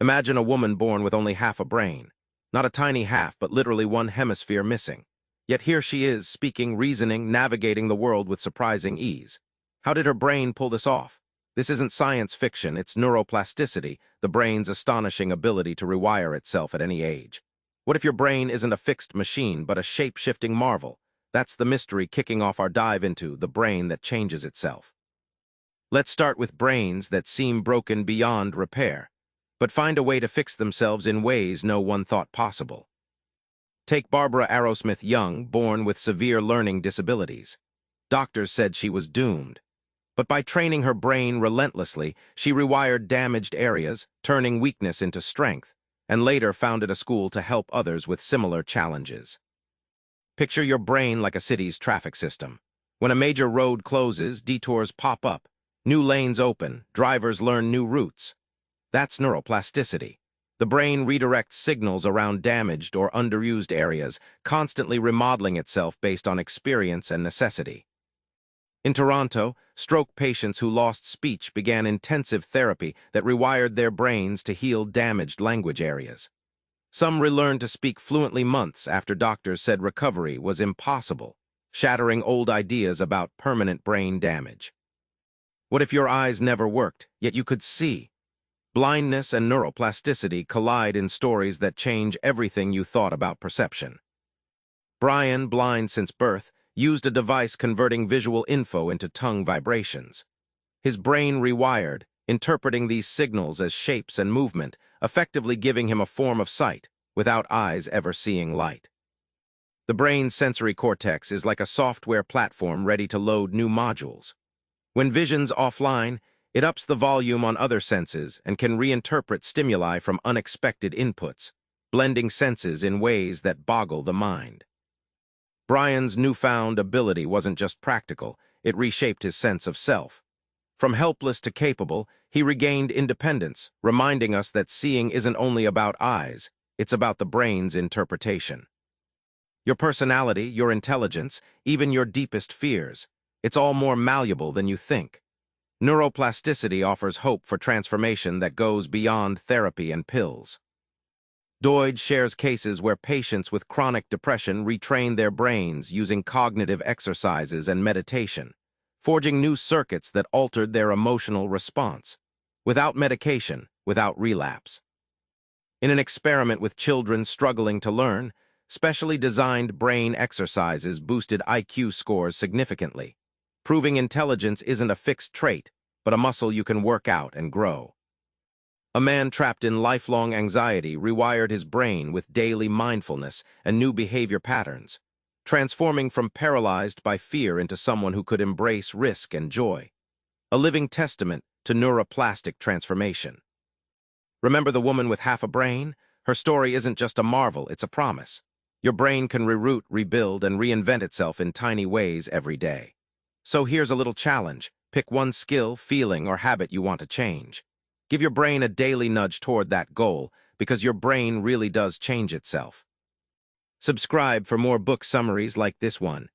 Imagine a woman born with only half a brain. Not a tiny half, but literally one hemisphere missing. Yet here she is, speaking, reasoning, navigating the world with surprising ease. How did her brain pull this off? This isn't science fiction, it's neuroplasticity, the brain's astonishing ability to rewire itself at any age. What if your brain isn't a fixed machine, but a shape-shifting marvel? That's the mystery kicking off our dive into the brain that changes itself. Let's start with brains that seem broken beyond repair, but find a way to fix themselves in ways no one thought possible. Take Barbara Arrowsmith Young, born with severe learning disabilities. Doctors said she was doomed. But by training her brain relentlessly, she rewired damaged areas, turning weakness into strength, and later founded a school to help others with similar challenges. Picture your brain like a city's traffic system. When a major road closes, detours pop up, new lanes open, drivers learn new routes. That's neuroplasticity. The brain redirects signals around damaged or underused areas, constantly remodeling itself based on experience and necessity. In Toronto, stroke patients who lost speech began intensive therapy that rewired their brains to heal damaged language areas. Some relearned to speak fluently months after doctors said recovery was impossible, shattering old ideas about permanent brain damage. What if your eyes never worked, yet you could see? Blindness and neuroplasticity collide in stories that change everything you thought about perception. Brian, blind since birth, used a device converting visual info into tongue vibrations. His brain rewired, interpreting these signals as shapes and movement, effectively giving him a form of sight, without eyes ever seeing light. The brain's sensory cortex is like a software platform ready to load new modules. When vision's offline, it ups the volume on other senses and can reinterpret stimuli from unexpected inputs, blending senses in ways that boggle the mind. Brian's newfound ability wasn't just practical, it reshaped his sense of self. From helpless to capable, he regained independence, reminding us that seeing isn't only about eyes, it's about the brain's interpretation. Your personality, your intelligence, even your deepest fears, it's all more malleable than you think. Neuroplasticity offers hope for transformation that goes beyond therapy and pills. Doidge shares cases where patients with chronic depression retrain their brains using cognitive exercises and meditation, forging new circuits that altered their emotional response, without medication, without relapse. In an experiment with children struggling to learn, specially designed brain exercises boosted IQ scores significantly, proving intelligence isn't a fixed trait, but a muscle you can work out and grow. A man trapped in lifelong anxiety rewired his brain with daily mindfulness and new behavior patterns, transforming from paralyzed by fear into someone who could embrace risk and joy. A living testament to neuroplastic transformation. Remember the woman with half a brain? Her story isn't just a marvel, it's a promise. Your brain can reroute, rebuild, and reinvent itself in tiny ways every day. So here's a little challenge. Pick one skill, feeling, or habit you want to change. Give your brain a daily nudge toward that goal, because your brain really does change itself. Subscribe for more book summaries like this one.